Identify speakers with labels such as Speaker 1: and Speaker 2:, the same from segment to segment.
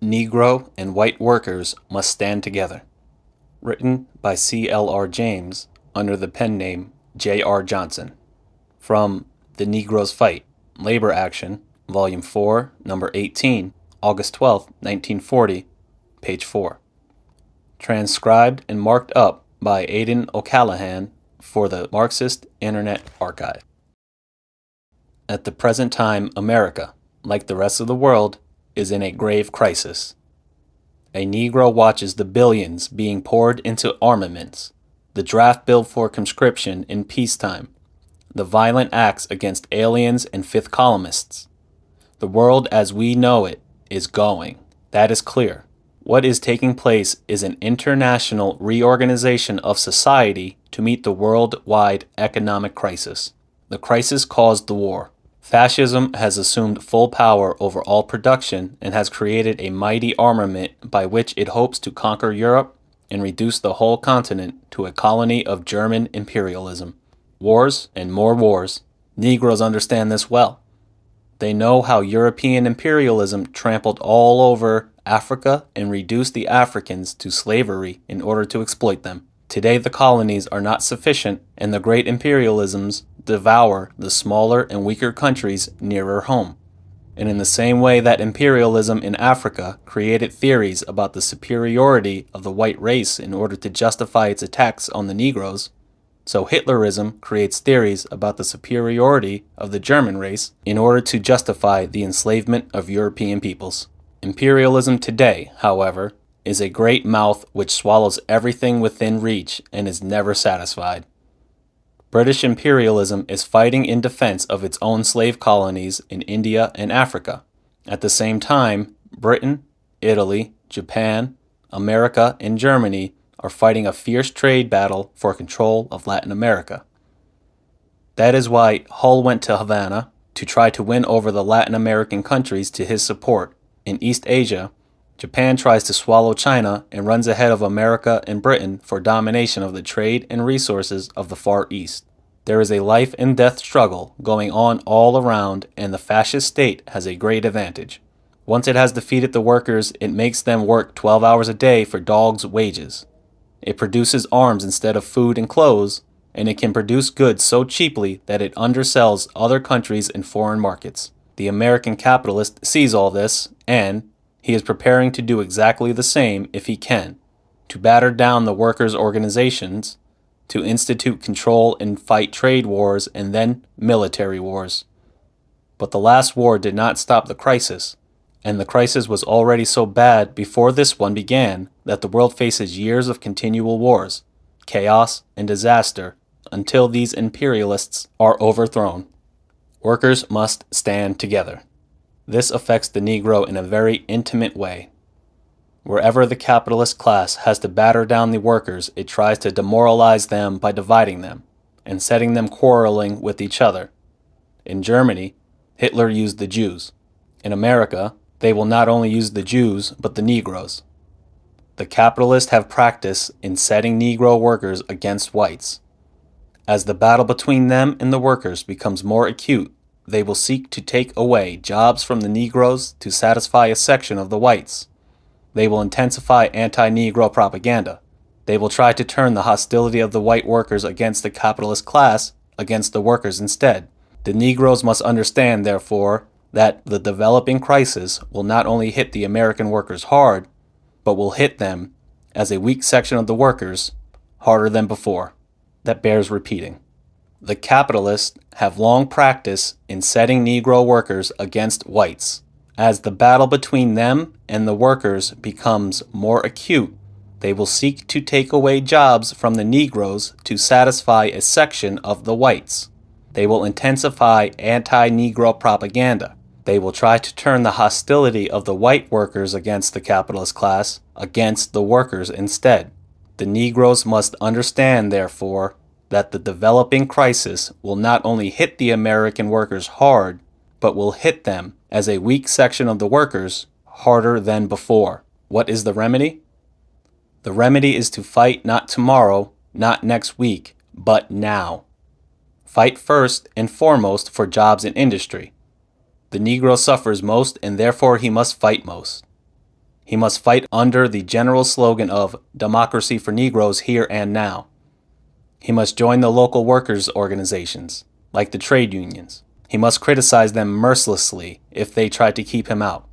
Speaker 1: Negro and white workers must stand together. Written by C.L.R. James under the pen name J.R. Johnson. From The Negro's Fight, Labor Action, Volume 4, Number 18, August 12, 1940, page 4. Transcribed and marked up by Aidan O'Callaghan for the Marxist Internet Archive. At the present time, America, like the rest of the world, is in a grave crisis. A Negro watches the billions being poured into armaments, the draft bill for conscription in peacetime, the violent acts against aliens and fifth columnists. The world as we know it is going. That is clear. What is taking place is an international reorganization of society to meet the worldwide economic crisis. The crisis caused the war. Fascism has assumed full power over all production and has created a mighty armament by which it hopes to conquer Europe and reduce the whole continent to a colony of German imperialism. Wars and more wars. Negroes understand this well. They know how European imperialism trampled all over Africa and reduced the Africans to slavery in order to exploit them. Today the colonies are not sufficient, and the great imperialisms devour the smaller and weaker countries nearer home. And in the same way that imperialism in Africa created theories about the superiority of the white race in order to justify its attacks on the Negroes, so Hitlerism creates theories about the superiority of the German race in order to justify the enslavement of European peoples. Imperialism today, however, is a great mouth which swallows everything within reach and is never satisfied. British imperialism is fighting in defense of its own slave colonies in India and Africa. At the same time, Britain, Italy, Japan, America, and Germany are fighting a fierce trade battle for control of Latin America. That is why Hull went to Havana to try to win over the Latin American countries to his support. In East Asia, Japan tries to swallow China and runs ahead of America and Britain for domination of the trade and resources of the Far East. There is a life and death struggle going on all around, and the fascist state has a great advantage. Once it has defeated the workers, it makes them work 12 hours a day for dogs' wages. It produces arms instead of food and clothes, and it can produce goods so cheaply that it undersells other countries in foreign markets. The American capitalist sees all this, and he is preparing to do exactly the same if he can, to batter down the workers' organizations, to institute control and fight trade wars and then military wars. But the last war did not stop the crisis, and the crisis was already so bad before this one began that the world faces years of continual wars, chaos, and disaster until these imperialists are overthrown. Workers must stand together. This affects the Negro in a very intimate way. Wherever the capitalist class has to batter down the workers, it tries to demoralize them by dividing them and setting them quarreling with each other. In Germany, Hitler used the Jews. In America, they will not only use the Jews, but the Negroes. The capitalists have practice in setting Negro workers against whites. As the battle between them and the workers becomes more acute, they will seek to take away jobs from the Negroes to satisfy a section of the whites. They will intensify anti-Negro propaganda. They will try to turn the hostility of the white workers against the capitalist class against the workers instead. The Negroes must understand, therefore, that the developing crisis will not only hit the American workers hard, but will hit them, as a weak section of the workers, harder than before. That bears repeating. The capitalists have long practice in setting Negro workers against whites. As the battle between them and the workers becomes more acute, they will seek to take away jobs from the Negroes to satisfy a section of the whites. They will intensify anti-Negro propaganda. They will try to turn the hostility of the white workers against the capitalist class against the workers instead. The Negroes must understand, therefore, that the developing crisis will not only hit the American workers hard, but will hit them, as a weak section of the workers, harder than before. What is the remedy? The remedy is to fight not tomorrow, not next week, but now. Fight first and foremost for jobs in industry. The Negro suffers most, and therefore he must fight most. He must fight under the general slogan of Democracy for Negroes Here and Now. He must join the local workers' organizations, like the trade unions. He must criticize them mercilessly if they try to keep him out.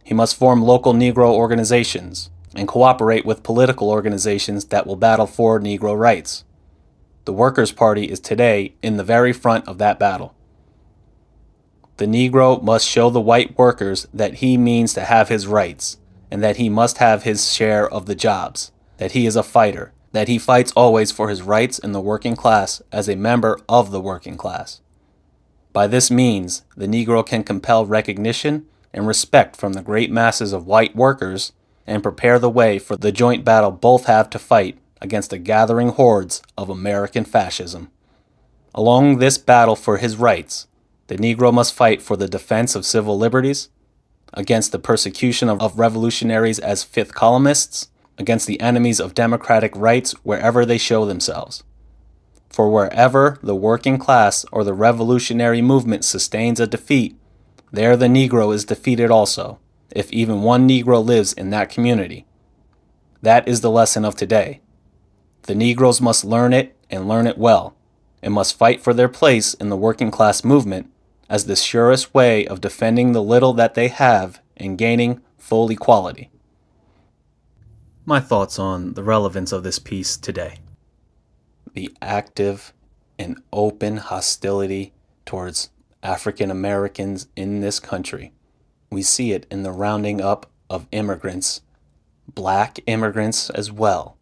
Speaker 1: He must form local Negro organizations and cooperate with political organizations that will battle for Negro rights. The Workers' Party is today in the very front of that battle. The Negro must show the white workers that he means to have his rights, and that he must have his share of the jobs, that he is a fighter, that he fights always for his rights in the working class as a member of the working class. By this means, the Negro can compel recognition and respect from the great masses of white workers and prepare the way for the joint battle both have to fight against the gathering hordes of American fascism. Along this battle for his rights, the Negro must fight for the defense of civil liberties, against the persecution of revolutionaries as fifth columnists, against the enemies of democratic rights wherever they show themselves. For wherever the working class or the revolutionary movement sustains a defeat, there the Negro is defeated also, if even one Negro lives in that community. That is the lesson of today. The Negroes must learn it and learn it well, and must fight for their place in the working class movement as the surest way of defending the little that they have and gaining full equality. My thoughts on the relevance of this piece today. The active and open hostility towards African Americans in this country. We see it in the rounding up of immigrants, black immigrants as well.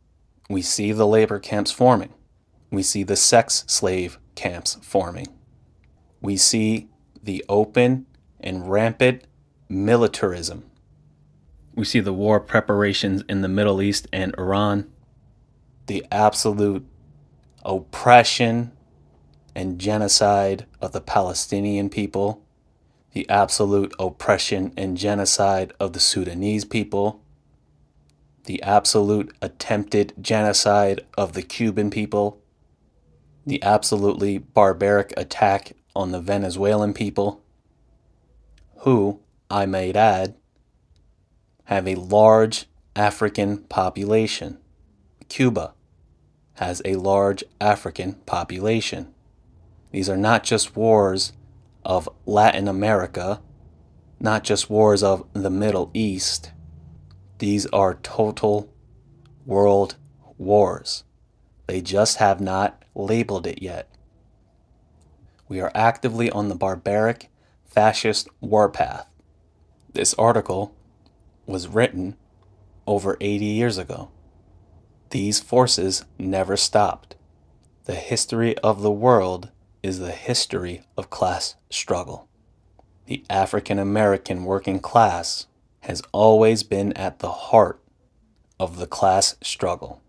Speaker 1: We see the labor camps forming. We see the sex slave camps forming. We see the open and rampant militarism. We see the war preparations in the Middle East and Iran. The absolute oppression and genocide of the Palestinian people, the absolute oppression and genocide of the Sudanese people, the absolute attempted genocide of the Cuban people, the absolutely barbaric attack on the Venezuelan people, who, I might add, have a large African population. Cuba has a large African population. These are not just wars of Latin America, not just wars of the Middle East. These are total world wars. They just have not labeled it yet. We are actively on the barbaric, fascist warpath. This article was written over 80 years ago. These forces never stopped. The history of the world is the history of class struggle. The African American working class has always been at the heart of the class struggle.